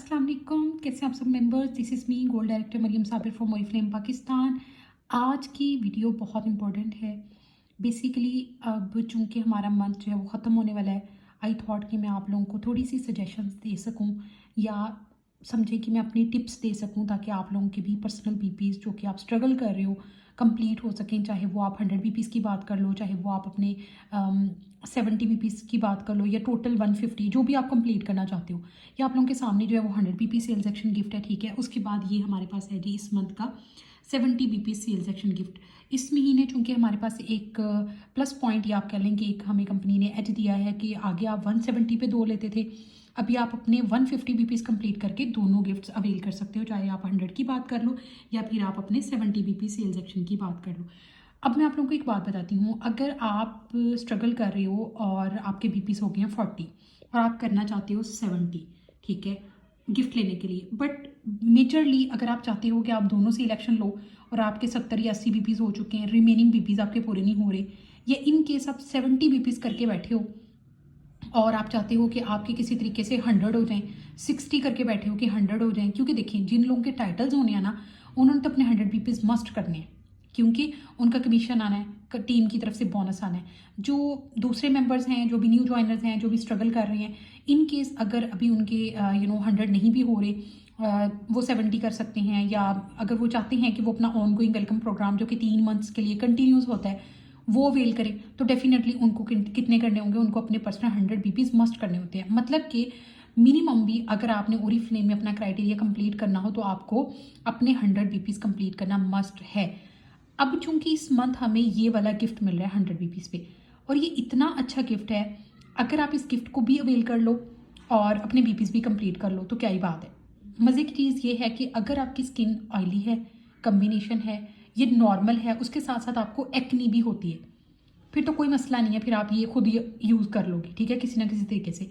अस्सलाम वालेकुम, कैसे आप सब members. This is me gold director Mariam Sabir from Oriflame Pakistan. आज की वीडियो बहुत इंपॉर्टेंट है। बेसिकली अब चूंकि हमारा मंथ जो है वो ख़त्म होने वाला है, आई थॉट कि मैं आप लोगों को थोड़ी सी सजेशंस दे सकूं या समझें कि मैं अपनी टिप्स दे सकूं ताकि आप लोगों के भी पर्सनल बीपीज़ जो कि आप स्ट्रगल कर रहे हो कंप्लीट हो सकें। चाहे वो आप 100 बीपीज़ की बात कर लो, चाहे वो आप अपने 70 बीपीज़ की बात कर लो, या टोटल 150 जो भी आप कंप्लीट करना चाहते हो। ये आप लोगों के सामने जो है वो 100 बीपी सेल्स एक्शन गिफ्ट है, ठीक है। उसके बाद ये हमारे पास है जी इस मंथ का 70 बीपी सेल्स एक्शन गिफ्ट। इस महीने चूंकि हमारे पास एक प्लस पॉइंट या आप कह लें कि एक हमें कंपनी ने एज दिया है कि आगे आप 170 पे 2 लेते थे, अभी आप अपने 150 बीपीज़ कंप्लीट करके दोनों गिफ्ट्स अवेल कर सकते हो, चाहे आप 100 की बात कर लो या फिर आप अपने 70 बीपी सेल्स एक्शन की बात कर लो। अब मैं आप लोगों को एक बात बताती हूँ, अगर आप स्ट्रगल कर रहे हो और आपके बीपीज़ हो गए हैं 40 और आप करना चाहते हो 70, ठीक है, गिफ्ट लेने के लिए, बट मेजरली अगर आप चाहते हो कि आप दोनों से इलेक्शन लो और आपके 70 या 80 बीपीज़ हो चुके हैं, रिमेनिंग बीपीज़ आपके पूरे नहीं हो रहे, या इन केस आप 70 बीपीज़ करके बैठे हो और आप चाहते हो कि आपके किसी तरीके से 100 हो जाएं, 60 करके बैठे हो कि 100 हो जाएं, क्योंकि देखिए जिन लोगों के टाइटल्स होने हैं ना, उन्होंने तो अपने 100 बीपीज़ मस्ट करने हैं क्योंकि उनका कमीशन आना है, टीम की तरफ से बोनस आना है। जो दूसरे मेंबर्स हैं, जो भी न्यू ज्वाइनर्स हैं, जो भी स्ट्रगल कर रहे हैं, इन केस अगर अभी उनके 100 नहीं भी हो रहे, वो 70 कर सकते हैं, या अगर वो चाहते हैं कि वो अपना ऑन गोइंग वेलकम प्रोग्राम जो कि 3 मंथ्स के लिए कंटिन्यूस होता है वो अवेल करें, तो डेफिनेटली उनको कितने करने होंगे, उनको अपने पर्सनल 100 बीपीज़ मस्ट करने होते हैं। मतलब कि मिनिमम भी अगर आपने ओरिफ्लेम में अपना क्राइटेरिया कंप्लीट करना हो तो आपको अपने 100 बीपीज़ कंप्लीट करना मस्ट है। अब चूंकि इस मंथ हमें ये वाला गिफ्ट मिल रहा है 100 बीपीज़ पे, और ये इतना अच्छा गिफ्ट है, अगर आप इस गिफ्ट को भी अवेल कर लो और अपने बीपीज़ भी कंप्लीट कर लो तो क्या ही बात है। मज़े की चीज़ ये है कि अगर आपकी स्किन ऑयली है, कम्बिनेशन है, ये नॉर्मल है, उसके साथ साथ आपको एक्नी भी होती है, फिर तो कोई मसला नहीं है, फिर आप ये खुद यूज़ कर लोगे, ठीक है, किसी ना किसी तरीके से।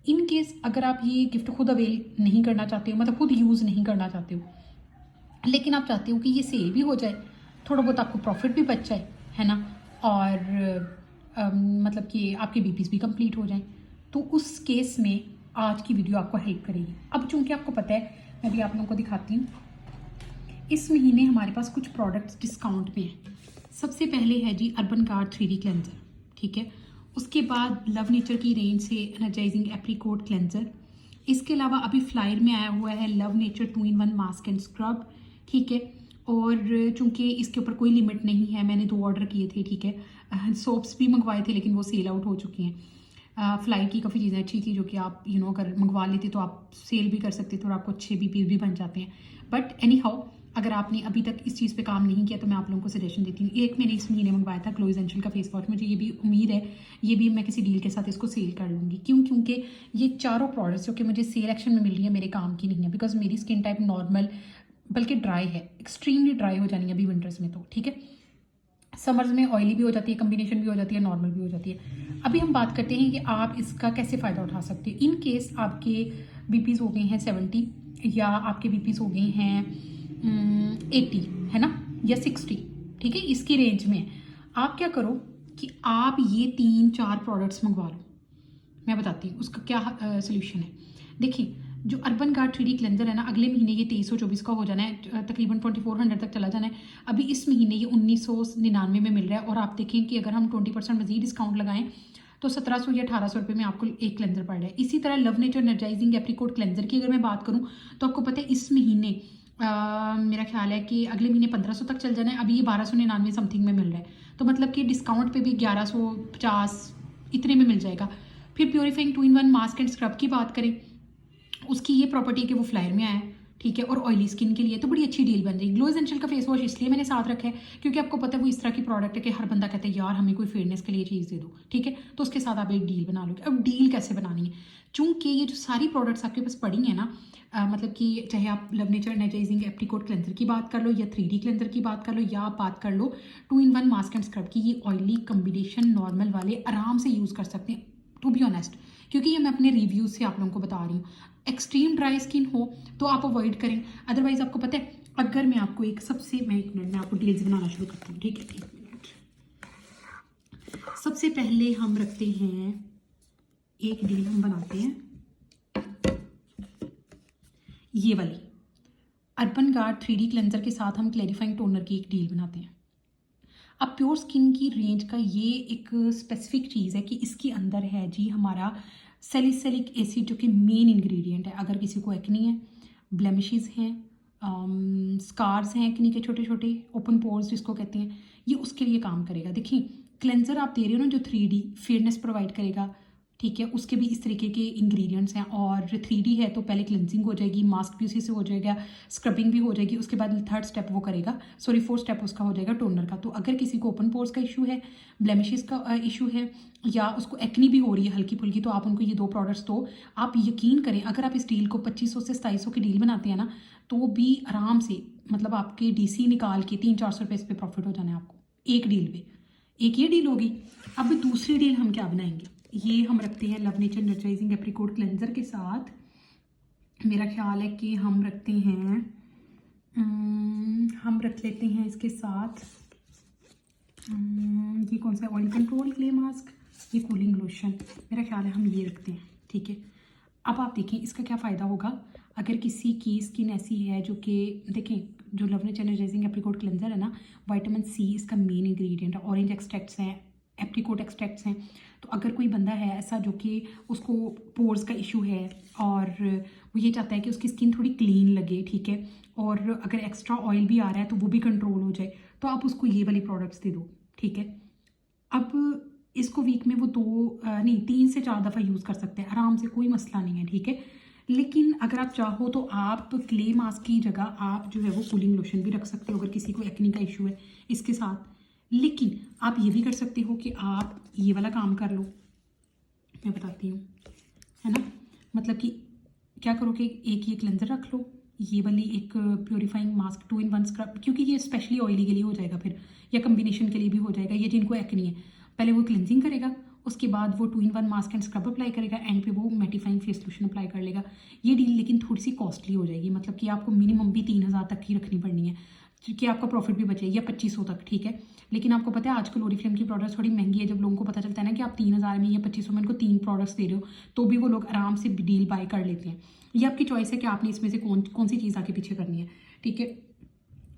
इन केस अगर आप ये गिफ्ट खुद अवेल नहीं करना चाहते हो, मतलब खुद यूज़ नहीं करना चाहते हो, लेकिन आप चाहते हो कि ये सेल भी हो जाए, थोड़ा बहुत आपको प्रॉफिट भी बच जाए, है ना, और मतलब कि आपके बीपीज़ भी कंप्लीट हो जाएं, तो उस केस में आज की वीडियो आपको हेल्प करेगी। अब चूंकि आपको पता है, मैं भी आप लोगों को दिखाती हूँ, इस महीने हमारे पास कुछ प्रोडक्ट्स डिस्काउंट पे हैं। सबसे पहले है जी अर्बन गार्ड 3D क्लेंजर, ठीक है। उसके बाद लव नेचर की रेंज से एनर्जाइजिंग एप्रीकोट क्लेंजर। इसके अलावा अभी फ्लायर में आया हुआ है love nature 2-in-1 mask and scrub, ठीक है। और चूंकि इसके ऊपर कोई लिमिट नहीं है, मैंने 2 ऑर्डर किए थे, ठीक है। सोप्स भी मंगवाए थे लेकिन वो सेल आउट हो चुके हैं। फ्लाइट की काफ़ी चीज़ें अच्छी थी जो कि आप अगर मंगवा लेते तो आप सेल भी कर सकते थे और आपको अच्छे बीपीज़ भी बन जाते हैं। बट एनी हाउ, अगर आपने अभी तक इस चीज़ पे काम नहीं किया तो मैं आप लोगों को सजेशन देती हूँ। एक मैंने इस महीने मंगवाया था ग्लो एसेंशियल का फेस वॉश, मुझे ये भी उम्मीद है ये भी मैं किसी डील के साथ इसको सेल कर लूँगी। क्योंकि ये चारों प्रोडक्ट्स जो कि मुझे सेल एक्शन में मिल रही है मेरे काम की नहीं है, बिकॉज मेरी स्किन टाइप नॉर्मल बल्कि ड्राई है, एक्सट्रीमली ड्राई हो जानी है अभी विंटर्स में, तो ठीक है। समर्स में ऑयली भी हो जाती है, कम्बिनेशन भी हो जाती है, नॉर्मल भी हो जाती है। अभी हम बात करते हैं कि आप इसका कैसे फ़ायदा उठा सकते हैं। इन केस आपके बीपीज़ हो गए हैं 70 या आपके बीपीज़ हो गए हैं 80, है ना, या 60, ठीक है, इसकी रेंज में आप क्या करो कि आप ये 3-4 प्रोडक्ट्स मंगवा लो। मैं बताती हूँ उसका क्या सोल्यूशन है। देखिए, जो अर्बन गार्ड 3D क्लेंजर है ना, अगले महीने ये 2324 का हो जाना है, तकरीबन 2400 तक चला जाना है। अभी इस महीने ये 1999 में मिल रहा है, और आप देखें कि अगर हम 20% मजीद डिस्काउंट लगाएं तो 1700 या 1800 रुपये में आपको एक क्लेंजर पड़ रहा है। इसी तरह love nature energising apricot cleanser की अगर मैं बात करूँ तो आपको पता है इस महीने मेरा ख्याल है कि अगले महीने 1500 तक चल जाना है, अभी ये 1299 समथिंग में मिल रहा है, तो मतलब कि डिस्काउंट पे भी 1150 इतने में मिल जाएगा। फिर purifying 2-in-1 mask and scrub की बात करें, उसकी ये प्रॉपर्टी है कि वो फ्लायर में आया है, ठीक है, और ऑयली स्किन के लिए तो बड़ी अच्छी डील बन जाएगी। ग्लो एसेंशियल का फेस वॉश इसलिए मैंने साथ रखा है क्योंकि आपको पता है वो इस तरह की प्रोडक्ट है कि हर बंदा कहता है यार हमें कोई फेयरनेस के लिए चीज़ दे दो, ठीक है, तो उसके साथ आप एक डील बना लोगे। अब डील कैसे बनानी है, चूंकि ये जो सारी प्रोडक्ट्स आपके पास पड़ी हैं ना, मतलब कि चाहे आप love nature energising apricot cleanser की बात कर लो या 3D क्लेंजर की बात कर लो, या आप बात कर लो 2-in-1 मास्क एंड स्क्रब की, ये ऑयली कम्बिनेशन नॉर्मल वाले आराम से यूज़ कर सकते हैं, टू बी ऑनेस्ट, क्योंकि ये मैं अपने रिव्यूज़ से आप लोगों को बता रही हूँ। एक्सट्रीम ड्राई स्किन हो तो आप अवॉइड करें, अदरवाइज आपको पता है, अगर मैं आपको एक एक मिनट में आपको डील्स बनाना शुरू करती हूँ, ठीक है, एक मिनट। सबसे पहले हम रखते हैं एक डील हम बनाते हैं, ये वाली अर्बन गार्ड 3D क्लेंजर के साथ हम क्लैरिफाइंग टोनर की एक डील बनाते हैं। अब प्योर स्किन की रेंज का ये एक स्पेसिफिक चीज़ है कि इसके अंदर है जी हमारा सैलिसिलिक एसिड, जो कि मेन इंग्रेडिएंट है। अगर किसी को एक्नी है, ब्लेमिशेस हैं, स्कार्स हैं एक्नी के छोटे छोटे, ओपन पोर्स जिसको कहते हैं, ये उसके लिए काम करेगा। देखिए क्लेंजर आप दे रहे हो ना जो 3D फेयरनेस प्रोवाइड करेगा, ठीक है, उसके भी इस तरीके के इंग्रेडिएंट्स हैं। और 3D है तो पहले क्लेंजिंग हो जाएगी, मास्क भी उसी से हो जाएगा, स्क्रबिंग भी हो जाएगी, उसके बाद थर्ड स्टेप वो करेगा, सॉरी फोर्थ स्टेप उसका हो जाएगा टोनर का। तो अगर किसी को ओपन पोर्स का इशू है, ब्लेमिशेस का इशू है, या उसको एक्नी भी हो रही है हल्की फुल्की, तो आप उनको ये 2 प्रोडक्ट्स दो। आप यकीन करें अगर आप इस डील को 2500 से 2700 की डील बनाते हैं ना, तो भी आराम से मतलब आपके DC निकाल के 300-400 रुपये इस पर प्रॉफिट हो जाना है आपको एक डील पे। एक ये डील होगी। अब दूसरी डील हम क्या बनाएंगे, ये हम रखते हैं लव नेचर नर्चराइजिंग एप्रिकॉट क्लेंजर के साथ। मेरा ख्याल है कि हम रखते हैं हम रख लेते हैं इसके साथ ये कौन सा ऑयल कंट्रोल क्ले मास्क, ये कूलिंग लोशन, मेरा ख्याल है हम ये रखते हैं, ठीक है। अब आप देखें इसका क्या फ़ायदा होगा। अगर किसी की स्किन ऐसी है जो कि देखें, जो लव नेचर नर्चराइजिंग एप्रिकॉट क्लेंजर है ना, विटामिन C इसका मेन इंग्रेडिएंट है, ऑरेंज एक्सट्रैक्ट्स हैं, एप्रिकॉट एक्सट्रैक्ट्स हैं। तो अगर कोई बंदा है ऐसा जो कि उसको पोर्स का इशू है और वो ये चाहता है कि उसकी स्किन थोड़ी क्लीन लगे, ठीक है, और अगर एक्स्ट्रा ऑयल भी आ रहा है तो वो भी कंट्रोल हो जाए, तो आप उसको ये वाली प्रोडक्ट्स दे दो, ठीक है। अब इसको वीक में वो 3 से 4 दफ़ा यूज़ कर सकते हैं आराम से, कोई मसला नहीं है, ठीक है। लेकिन अगर आप चाहो तो आप क्ले मास्क की जगह आप जो है वो कूलिंग लोशन भी रख सकते हो अगर किसी को एक्नी का इशू है इसके साथ। लेकिन आप ये भी कर सकते हो कि आप ये वाला काम कर लो, मैं बताती हूँ, है ना। मतलब कि क्या करो कि एक ये क्लेंजर रख लो, ये वाली एक प्योरीफाइंग मास्क 2-in-1 स्क्रब, क्योंकि ये स्पेशली ऑयली के लिए हो जाएगा फिर, या कम्बिनेशन के लिए भी हो जाएगा। ये जिनको एक्नी है पहले वो क्लिनजिंग करेगा, उसके बाद वो 2-in-1 mask and scrub apply करेगा, एंड पे वो मैटिफाइंग फेस लोशन अप्लाई कर लेगा। ये डील लेकिन थोड़ी सी कॉस्टली हो जाएगी, मतलब कि आपको मिनिमम भी 3000 तक की रखनी पड़नी है कि आपका प्रॉफिट भी बचे, या 2500 तक, ठीक है। लेकिन आपको पता है आजकल ओरिफ्लेम की प्रोडक्ट्स थोड़ी महंगी है। जब लोगों को पता चलता है ना कि आप 3000 में या 2500 में उनको 3 प्रोडक्ट्स दे रहे हो, तो भी वो लोग आराम से डील बाय कर लेते हैं। ये आपकी चॉइस है कि आपने इसमें से कौन सी चीज़ आके पीछे करनी है, ठीक है।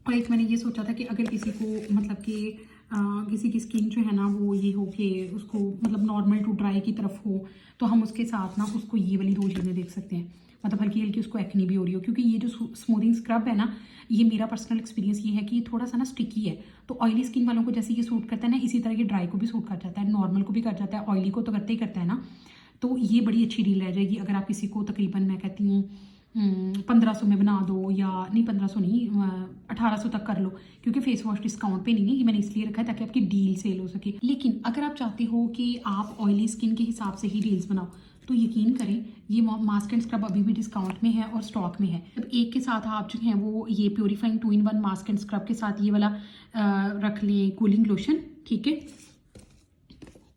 और एक मैंने ये सोचा था कि अगर किसी को मतलब कि किसी की स्किन जो है ना वो ये हो कि उसको मतलब नॉर्मल टू ड्राई की तरफ हो, तो हम उसके साथ ना उसको ये वाली 2 चीज़ें देख सकते हैं। मतलब हल्की हल्की उसको एक्नी भी हो रही हो, क्योंकि ये जो स्मूथिंग स्क्रब है ना, ये मेरा पर्सनल एक्सपीरियंस ये है कि ये थोड़ा सा ना स्टिकी है। तो ऑयली स्किन वालों को जैसे ये सूट करता है ना, इसी तरह ये ड्राई को भी सूट कर जाता है, नॉर्मल को भी कर जाता है, ऑयली को तो करते ही करता है ना। तो ये बड़ी अच्छी डील रह जाएगी अगर आप किसी को तकरीबन मैं कहती हूँ 1500 में बना दो, या नहीं 1500 नहीं 1800 तक कर लो, क्योंकि फेस वॉश डिस्काउंट पे नहीं है, ये मैंने इसलिए रखा है ताकि आपकी डील सेल हो सके। लेकिन अगर आप चाहते हो कि आप ऑयली स्किन के हिसाब से ही डील्स बनाओ, तो यकीन करें ये मास्क एंड स्क्रब अभी भी डिस्काउंट में है और स्टॉक में है। अब एक के साथ आप जो हैं वो ये purifying 2-in-1 mask and scrub के साथ ये वाला रख लें कूलिंग लोशन, ठीक है,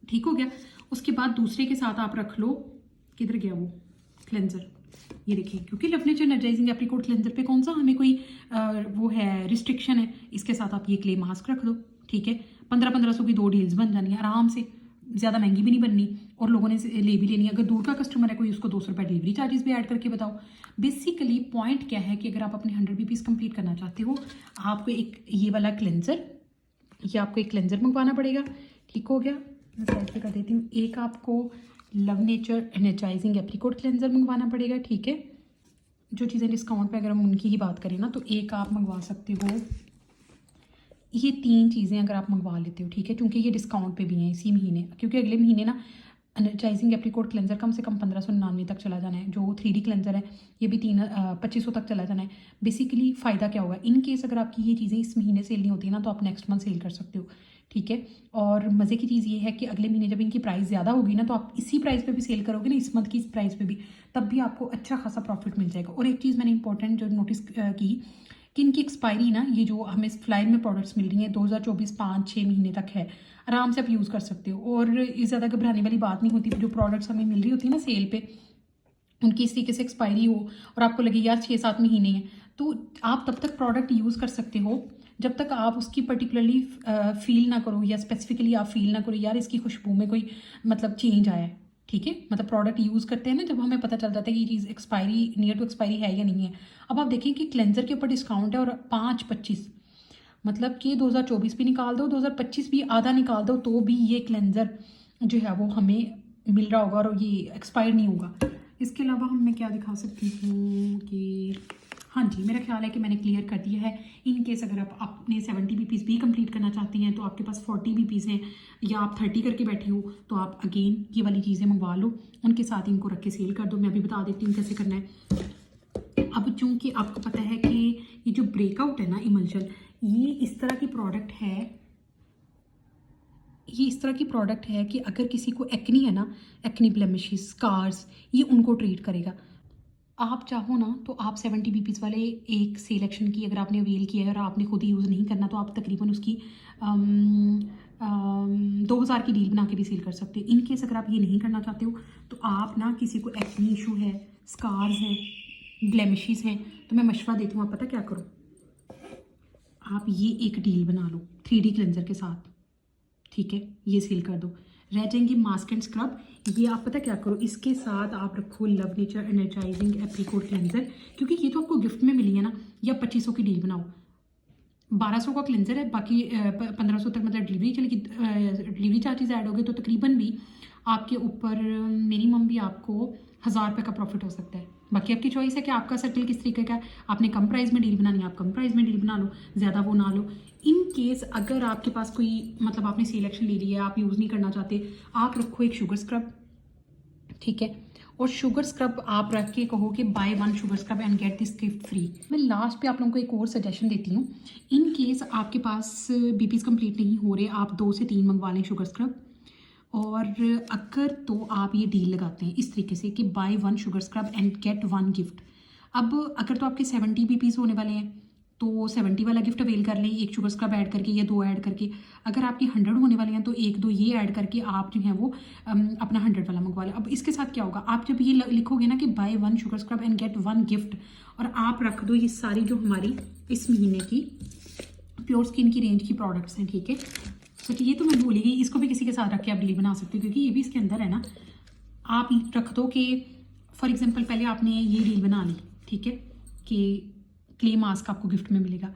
ठीक हो गया। उसके बाद दूसरे के साथ आप रख लो, किधर गया वो क्लेंजर, ये देखिए, क्योंकि love nature energising apricot cleanser पे कौन सा हमें कोई वो है रिस्ट्रिक्शन है। इसके साथ आप ये क्ले मास्क रख दो, ठीक है। 1500 की 2 डील्स बन जानी है आराम से, ज़्यादा महंगी भी नहीं बननी, और लोगों ने ले भी लेनी है। अगर दूर का कस्टमर है कोई, उसको 200 रुपये डिलीवरी चार्जेस भी ऐड करके बताओ। बेसिकली पॉइंट क्या है कि अगर आप अपने 100 पीस कंप्लीट करना चाहते हो, आपको एक ये वाला क्लेंजर, ये आपको एक क्लेंजर मंगवाना पड़ेगा, ठीक हो गया। मैं साइड पे कर देती हूँ। एक आपको love nature energising apricot cleanser मंगवाना पड़ेगा, ठीक है। जो चीज़ें डिस्काउंट पे अगर हम उनकी ही बात करें ना, तो एक आप मंगवा सकते हो, ये 3 चीज़ें अगर आप मंगवा लेते हो, ठीक है, क्योंकि ये डिस्काउंट पे भी हैं इसी महीने, क्योंकि अगले महीने ना एनर्जाइजिंग एप्रिकॉट क्लेंजर कम से कम 1599 तक चला जाना है। जो 3D क्लेंजर है ये भी 2500 तक चला जाना है। बेसिकली फ़ायदा क्या होगा, इन केस अगर आपकी ये चीज़ें इस महीने सेल नहीं होती ना, तो आप नेक्स्ट मंथ सेल कर सकते हो, ठीक है। और मज़े की चीज़ ये है कि अगले महीने जब इनकी प्राइस ज़्यादा होगी ना, तो आप इसी प्राइस पे भी सेल करोगे ना, इस मंथ की प्राइस पे भी, तब भी आपको अच्छा खासा प्रॉफिट मिल जाएगा। और एक चीज़ मैंने इंपॉर्टेंट जो नोटिस की कि इनकी एक्सपायरी ना, ये जो हमें फ्लायर में प्रोडक्ट्स मिल रही हैं 2024 5-6 महीने तक है, आराम से आप यूज़ कर सकते हो। और इस ज़्यादा घबराने वाली बात नहीं होती। जो प्रोडक्ट्स हमें मिल रही होती है ना सेल पे, उनकी इस तरीके से एक्सपायरी हो और आपको लगे यार 6-7 महीने हैं, तो आप तब तक प्रोडक्ट यूज़ कर सकते हो जब तक आप उसकी पर्टिकुलरली फील ना करो, या स्पेसिफिकली आप फील ना करो यार इसकी खुशबू में कोई मतलब चेंज आया है, ठीक है, मतलब प्रोडक्ट यूज़ करते हैं ना जब हमें पता चल जाता है कि ये चीज़ एक्सपायरी, नियर टू एक्सपायरी है या नहीं है। अब आप देखें कि क्लेंजर के ऊपर डिस्काउंट है और 5/25, मतलब कि 2024 भी निकाल दो, 2025 भी आधा निकाल दो, तो भी ये क्लेंजर जो है वो हमें मिल रहा होगा और ये एक्सपायर नहीं होगा। इसके अलावा हम मैं क्या दिखा सकती हूँ कि हाँ जी, मेरा ख्याल है कि मैंने क्लियर कर दिया है। इन केस अगर आप अपने 70 बीपीज़ भी कंप्लीट करना चाहती हैं तो आपके पास 40 बीपीज़ हैं या आप 30 करके बैठी हो, तो आप अगेन ये वाली चीज़ें मंगवा लो, उनके साथ इनको रख के सेल कर दो। मैं अभी बता देती हूँ कैसे करना है। अब चूंकि आपको पता है कि ये जो ब्रेकआउट है ना इमल्शन, ये इस तरह की प्रोडक्ट है, ये इस तरह की प्रोडक्ट है कि अगर किसी को एक्नी है ना, एक्नी ब्लेमिशेस, स्कार्स, ये उनको ट्रीट करेगा। आप चाहो ना तो आप 70 बीपीज़ वाले एक सिलेक्शन की अगर आपने अवेल किया है और आपने खुद यूज़ नहीं करना, तो आप तकरीबन उसकी 2000 की डील बना के भी सेल कर सकते हो। इन केस अगर आप ये नहीं करना चाहते हो तो आप ना, किसी को एक्नी इशू है, स्कार्स हैं, ब्लेमिशेस हैं, तो मैं मशवरा देती हूँ, आप पता क्या करो, आप ये एक डील बना लो 3D क्लेंजर के साथ, ठीक है, ये सेल कर दो। रह जाएंगे मास्क एंड स्क्रब, ये आप पता क्या करो, इसके साथ आप रखो love nature energising apricot cleanser, क्योंकि ये तो आपको गिफ्ट में मिली है ना, या 2500 की डील बनाओ। 1200 का क्लेंजर है, बाकी 1500 तक मतलब डिलीवरी चलेगी, डिलीवरी चार्जेस ऐड हो गए तो तकरीबन भी आपके ऊपर मिनिमम भी आपको 1000 रुपये का प्रॉफिट हो सकता है। बाकी आपकी चॉइस है कि आपका सर्कल किस तरीके का है, आपने कम प्राइस में डील बनानी है आप कम प्राइस में डील बना लो, ज़्यादा वो ना लो। इन केस अगर आपके पास कोई, मतलब आपने सिलेक्शन ले लिया है, आप यूज़ नहीं करना चाहते, आप रखो एक शुगर स्क्रब, ठीक है, और शुगर स्क्रब आप रख के कहो कि buy 1 sugar scrub and get this gift free. मैं लास्ट पे आप लोगों को एक और सजेशन देती हूँ, इन केस आपके पास बीपीज़ कंप्लीट नहीं हो रहे, आप 2 से 3 मंगवा लें शुगर स्क्रब, और अगर तो आप ये डील लगाते हैं इस तरीके से कि buy 1 sugar scrub and get 1 gift. अब अगर तो आपके 70 बीपीज़ होने वाले हैं तो 70 वाला गिफ्ट अवेल कर लें, एक शुगर स्क्रब ऐड करके या 2 ऐड करके। अगर आपकी 100 होने वाले हैं तो 1-2 ये ऐड करके आप जो है वो अपना 100 वाला मंगवा लें। अब इसके साथ क्या होगा, आप जब ये लिखोगे ना कि buy 1 sugar scrub and get 1 gift, और आप रख दो ये सारी जो हमारी इस महीने की प्योर स्किन की रेंज की प्रोडक्ट्स हैं, ठीक है। तो ये तो मैं भूल गई, इसको भी किसी के साथ रख के आप डील बना सकते हो, क्योंकि ये भी इसके अंदर है ना। आप रख दो कि फॉर एग्जांपल पहले आपने ये डील बना ली, ठीक है, कि क्ले मास्क आपको गिफ्ट में मिलेगा,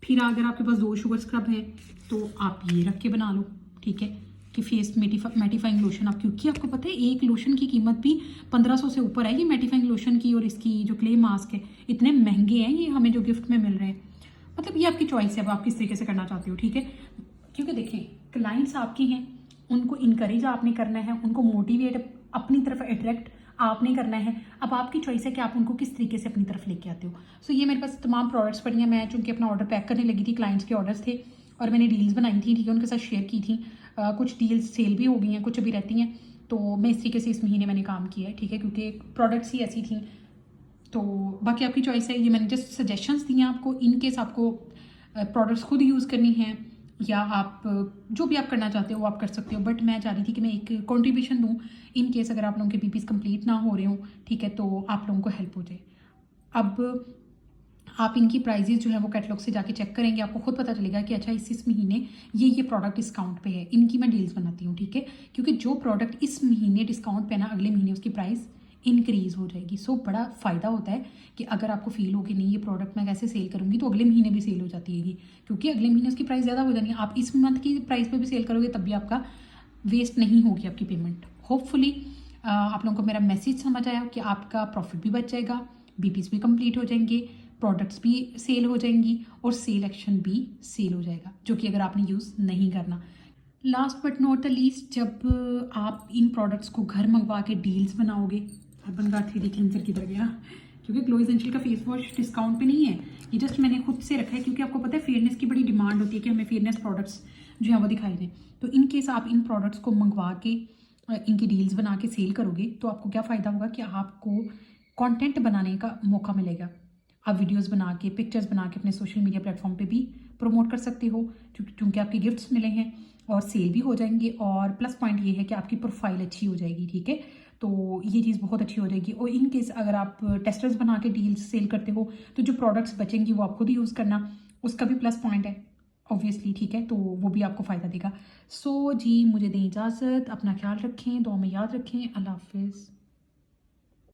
फिर अगर आपके पास 2 शुगर स्क्रब है तो आप ये रख के बना लो, ठीक है, कि फेस मैटिफाइंग लोशन आप, क्योंकि आपको पता है एक लोशन की कीमत भी 1500 से ऊपर है, ये मैटिफाइंग लोशन की, और इसकी जो क्ले मास्क है इतने महंगे हैं ये हमें जो गिफ्ट में मिल रहे हैं। मतलब ये आपकी चॉइस है, अब आप किस तरीके से करना चाहते हो, ठीक है। क्योंकि देखिए क्लाइंट्स आपकी हैं, उनको इनकरेज आपने करना है, उनको मोटिवेट अपनी तरफ अट्रैक्ट आपने करना है। अब आपकी चॉइस है कि आप उनको किस तरीके से अपनी तरफ लेके आते हो। सो ये मेरे पास तमाम प्रोडक्ट्स पड़ी हैं, मैं चूँकि अपना ऑर्डर पैक करने लगी थी, क्लाइंट्स के ऑर्डर्स थे और मैंने डील्स बनाई थी, ठीक है, उनके साथ शेयर की थी। कुछ डील्स सेल भी हो गई हैं, कुछ अभी रहती हैं, तो मैं इस तरीके से इस महीने मैंने काम किया है, ठीक है, क्योंकि प्रोडक्ट्स ही ऐसी थी। तो बाकी आपकी चॉइस है, ये मैंने जस्ट सजेशंस दिए हैं आपको, इन केस आपको प्रोडक्ट्स खुद यूज़ करनी है या आप जो भी आप करना चाहते हो वो आप कर सकते हो। बट मैं चाह रही थी कि मैं एक कंट्रीब्यूशन दूं, इन केस अगर आप लोगों के बीपीज़ कंप्लीट ना हो रहे हो, ठीक है, तो आप लोगों को हेल्प हो जाए। अब आप इनकी प्राइजेस जो है वो कैटलॉग से जाके चेक करेंगे, आपको खुद पता चलेगा कि अच्छा इस महीने ये प्रोडक्ट डिस्काउंट पे है, इनकी मैं डील्स बनाती हूँ, ठीक है, क्योंकि जो प्रोडक्ट इस महीने डिस्काउंट पे ना, अगले महीने उसकी प्राइस इंक्रीज़ हो जाएगी। सो बड़ा फ़ायदा होता है कि अगर आपको फील हो कि नहीं ये प्रोडक्ट मैं कैसे सेल करूँगी, तो अगले महीने भी सेल हो जाती है, क्योंकि अगले महीने उसकी प्राइस ज़्यादा हो जानी है। आप इस मंथ की प्राइस पे भी सेल करोगे तब भी आपका वेस्ट नहीं होगी आपकी पेमेंट। होपफुली आप लोगों को मेरा मैसेज समझ आया कि आपका प्रॉफिट भी बच जाएगा, बीपीज़ भी कंप्लीट हो जाएंगे, प्रोडक्ट्स भी सेल हो जाएंगी और सेल एक्शन भी सेल हो जाएगा, जो कि अगर आपने यूज़ नहीं करना। Last but not the least, जब आप इन प्रोडक्ट्स को घर मंगवा के डील्स बनाओगे, अर्बन का 3D क्लेंजर किधर गया, क्योंकि ग्लो एसेंशियल का फेस वॉश डिस्काउंट पे नहीं है, ये जस्ट मैंने खुद से रखा है, क्योंकि आपको पता है फेयरनेस की बड़ी डिमांड होती है कि हमें फेयरनेस प्रोडक्ट्स जो है वो दिखाई दें। तो इन केस आप इन प्रोडक्ट्स को मंगवा के इनकी डील्स बना के सेल करोगे तो आपको क्या फ़ायदा होगा कि आपको कंटेंट बनाने का मौका मिलेगा। आप वीडियोस बना के, पिक्चर्स बना के अपने सोशल मीडिया प्लेटफॉर्म पे भी प्रमोट कर सकते हो, क्योंकि आपके गिफ्ट्स मिले हैं और सेल भी हो जाएंगे। और प्लस पॉइंट ये है कि आपकी प्रोफाइल अच्छी हो जाएगी, ठीक है, तो ये चीज़ बहुत अच्छी हो जाएगी। और इन केस अगर आप टेस्टर्स बना के डील्स सेल करते हो तो जो प्रोडक्ट्स बचेंगी वो आप खुद यूज़ करना, उसका भी प्लस पॉइंट है। ऑब्वियसली, ठीक है, तो वो भी आपको फ़ायदा देगा। सो जी, मुझे दें इजाज़त, अपना ख्याल रखें, दुआ में याद रखें। अल्लाह हाफ़िज़।